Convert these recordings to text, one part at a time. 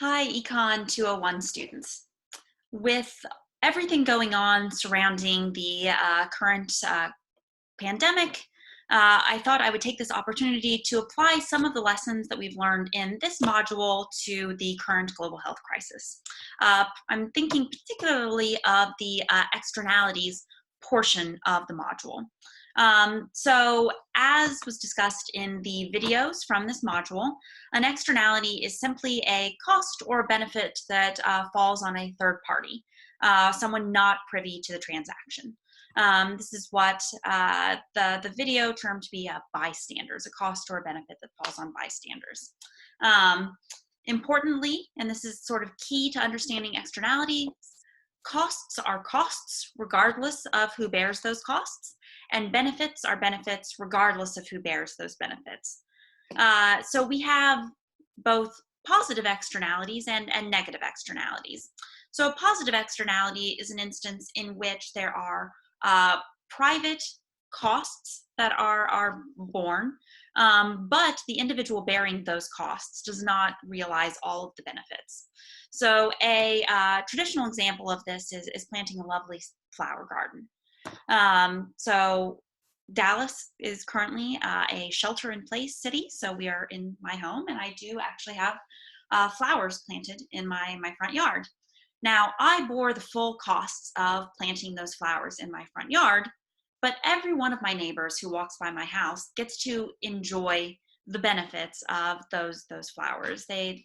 Hi, Econ 201 students. With everything going on surrounding the current pandemic, I thought I would take this opportunity to apply some of the lessons that we've learned in this module to the current global health crisis. I'm thinking particularly of the externalities portion of the module. So as was discussed in the videos from this module, an externality is simply a cost or benefit that falls on a third party, someone not privy to the transaction. This is what the video termed to be bystanders, a cost or a benefit that falls on bystanders. Importantly, and this is sort of key to understanding externalities, costs are costs regardless of who bears those costs, and benefits are benefits regardless of who bears those benefits. So we have both positive externalities and negative externalities. So a positive externality is an instance in which there are private costs that are borne, but the individual bearing those costs does not realize all of the benefits. So a traditional example of this is planting a lovely flower garden. So Dallas is currently a shelter-in-place city, so we are in my home, and I do actually have flowers planted in my front yard. Now, I bore the full costs of planting those flowers in my front yard, but every one of my neighbors who walks by my house gets to enjoy the benefits of those flowers. They,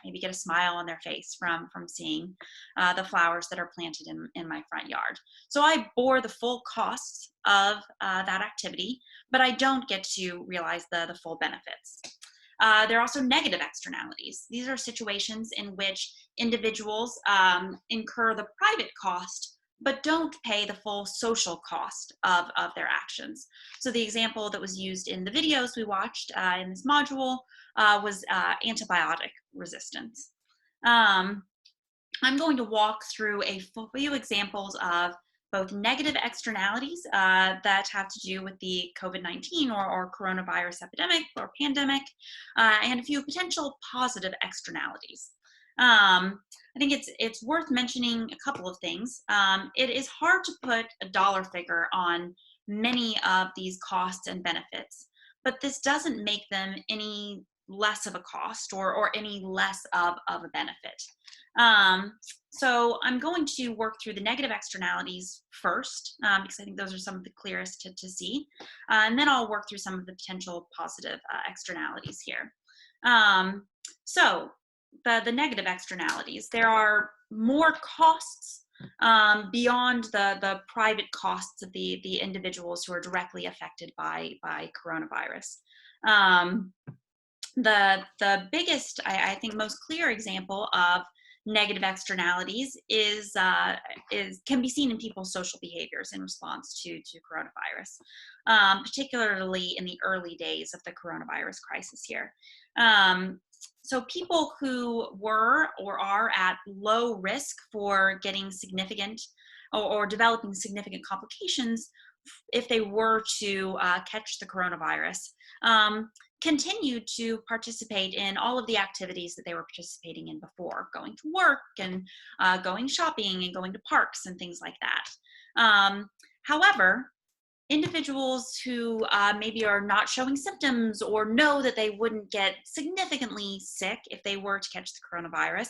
maybe get a smile on their face from seeing the flowers that are planted in my front yard. So I bore the full costs of that activity, but I don't get to realize the full benefits. There are also negative externalities. These are situations in which individuals incur the private cost but don't pay the full social cost of their actions. So the example that was used in the videos we watched in this module was antibiotic resistance. I'm going to walk through a few examples of both negative externalities that have to do with the COVID-19 or coronavirus epidemic or pandemic, and a few potential positive externalities. I think it's worth mentioning a couple of things. It is hard to put a dollar figure on many of these costs and benefits, but this doesn't make them any less of a cost or any less of a benefit. So I'm going to work through the negative externalities first, because I think those are some of the clearest to see, and then I'll work through some of the potential positive externalities here. So the negative externalities, there are more costs beyond the private costs of the individuals who are directly affected by coronavirus. The biggest, I think, most clear example of negative externalities can be seen in people's social behaviors in response to coronavirus, particularly in the early days of the coronavirus crisis here. So people who were or are at low risk for getting significant or developing significant complications if they were to catch the coronavirus, continue to participate in all of the activities that they were participating in before, going to work and going shopping and going to parks and things like that. However, individuals who maybe are not showing symptoms or know that they wouldn't get significantly sick if they were to catch the coronavirus,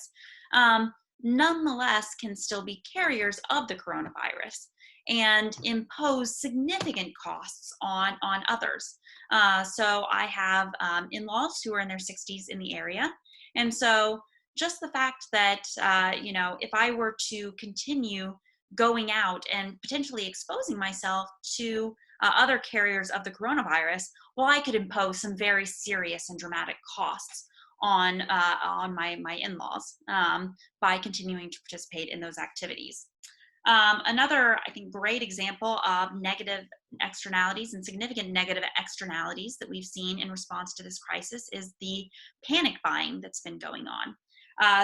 nonetheless can still be carriers of the coronavirus and impose significant costs on others. So I have in-laws who are in their 60s in the area, and so just the fact that if I were to continue going out and potentially exposing myself to other carriers of the coronavirus, well, I could impose some very serious and dramatic costs on my in-laws by continuing to participate in those activities. Another, I think, great example of negative externalities and significant negative externalities that we've seen in response to this crisis is the panic buying that's been going on.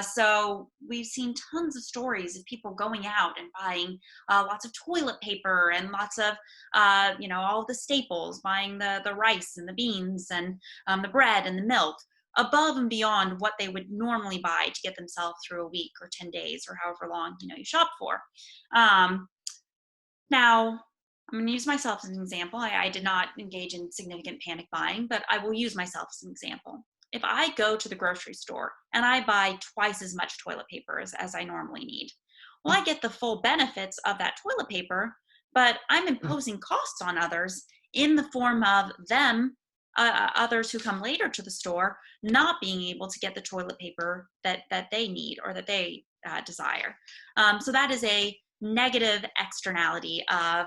So we've seen tons of stories of people going out and buying lots of toilet paper and lots of, all of the staples, buying the rice and the beans and the bread and the milk, above and beyond what they would normally buy to get themselves through a week or 10 days or however long, you shop for. Now, I'm going to use myself as an example. I did not engage in significant panic buying, but I will use myself as an example. If I go to the grocery store and I buy twice as much toilet paper as I normally need, well, I get the full benefits of that toilet paper, but I'm imposing costs on others in the form of them, others who come later to the store, not being able to get the toilet paper that they need or that they desire. So that is a negative externality of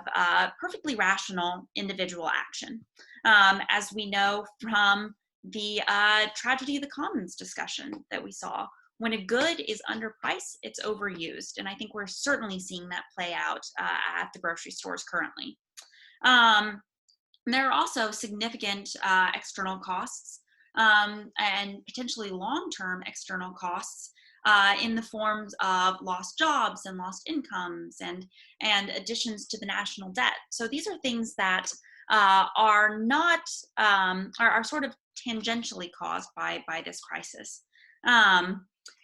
perfectly rational individual action. As we know from the tragedy of the commons discussion that we saw, when a good is underpriced, it's overused. And I think we're certainly seeing that play out at the grocery stores currently. There are also significant external costs and potentially long-term external costs in the forms of lost jobs and lost incomes and additions to the national debt. So these are things that are not are sort of tangentially caused by this crisis.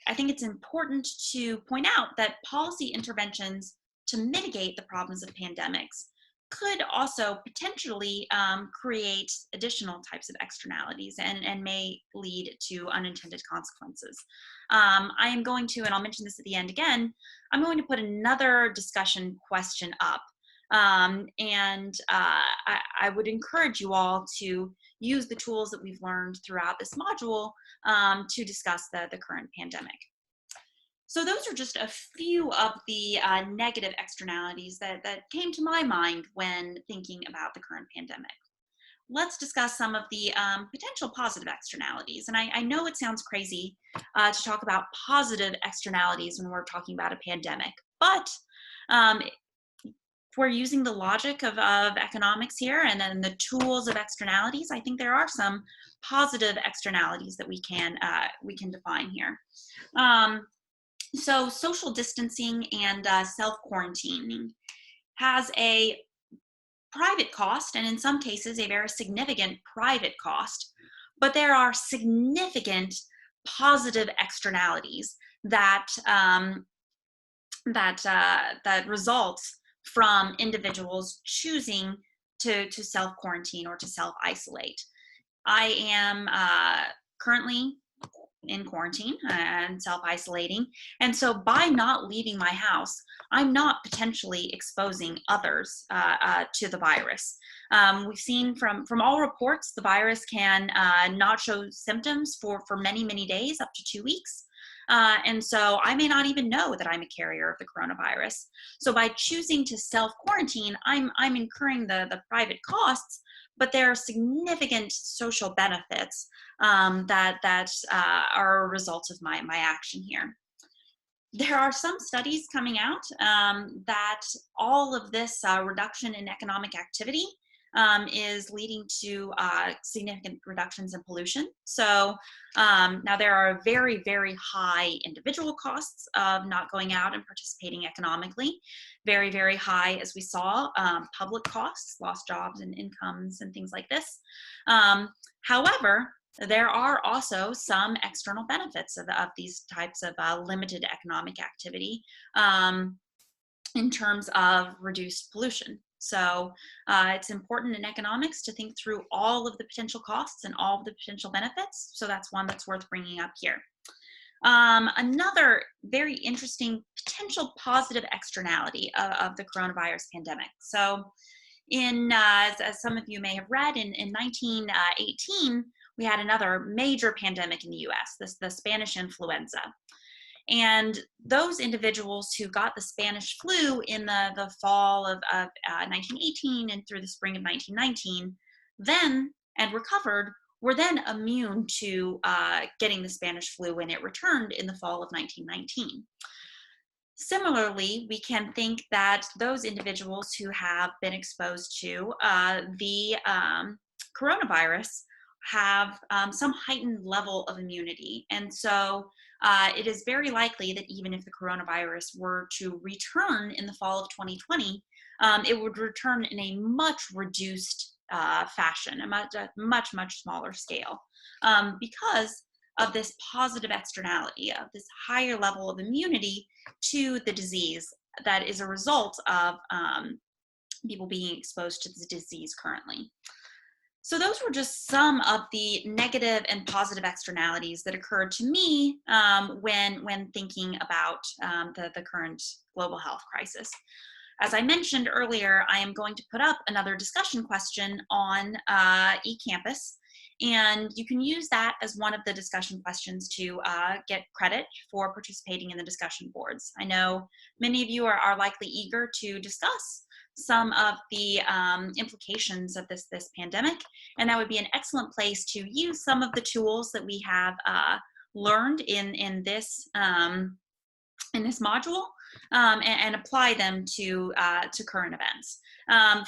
I think it's important to point out that policy interventions to mitigate the problems of pandemics could also potentially create additional types of externalities and may lead to unintended consequences. I am going to, and I'll mention this at the end again, I'm going to put another discussion question up. I would encourage you all to use the tools that we've learned throughout this module to discuss the current pandemic. So those are just a few of the negative externalities that came to my mind when thinking about the current pandemic. Let's discuss some of the potential positive externalities. And I know it sounds crazy to talk about positive externalities when we're talking about a pandemic, but if we're using the logic of economics here and then the tools of externalities, I think there are some positive externalities that we can define here. So social distancing and self-quarantining has a private cost, and in some cases a very significant private cost, but there are significant positive externalities that results from individuals choosing to self-quarantine or to self-isolate. I am currently in quarantine and self-isolating, and so by not leaving my house, I'm not potentially exposing others to the virus. We've seen from all reports the virus can not show symptoms for many days, up to 2 weeks. And so I may not even know that I'm a carrier of the coronavirus. So by choosing to self-quarantine, I'm incurring the private costs, but there are significant social benefits that are a result of my action here. There are some studies coming out that all of this reduction in economic activity is leading to significant reductions in pollution. So now there are very high individual costs of not going out and participating economically. Very high, as we saw, public costs, lost jobs and incomes and things like this. However, there are also some external benefits of these types of limited economic activity in terms of reduced pollution. So it's important in economics to think through all of the potential costs and all of the potential benefits. So that's one that's worth bringing up here. Another very interesting potential positive externality of the coronavirus pandemic. So as some of you may have read, in 1918, we had another major pandemic in the US, the Spanish influenza. And those individuals who got the Spanish flu in the fall of 1918 and through the spring of 1919, and recovered, were then immune to getting the Spanish flu when it returned in the fall of 1919. Similarly, we can think that those individuals who have been exposed to the coronavirus have some heightened level of immunity. And so it is very likely that even if the coronavirus were to return in the fall of 2020, it would return in a much reduced fashion, a much smaller scale, because of this positive externality, of this higher level of immunity to the disease that is a result of people being exposed to the disease currently. So those were just some of the negative and positive externalities that occurred to me when thinking about the current global health crisis. As I mentioned earlier, I am going to put up another discussion question on eCampus, and you can use that as one of the discussion questions to get credit for participating in the discussion boards. I know many of you are likely eager to discuss some of the implications of this pandemic, and that would be an excellent place to use some of the tools that we have learned in this module and apply them to current events.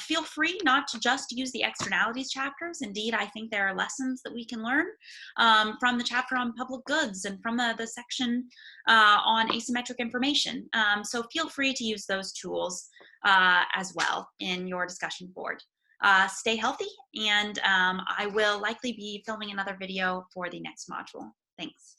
Feel free not to just use the externalities chapters. Indeed, I think there are lessons that we can learn from the chapter on public goods and from the section on asymmetric information. So feel free to use those tools as well in your discussion board. Stay healthy, and I will likely be filming another video for the next module. Thanks.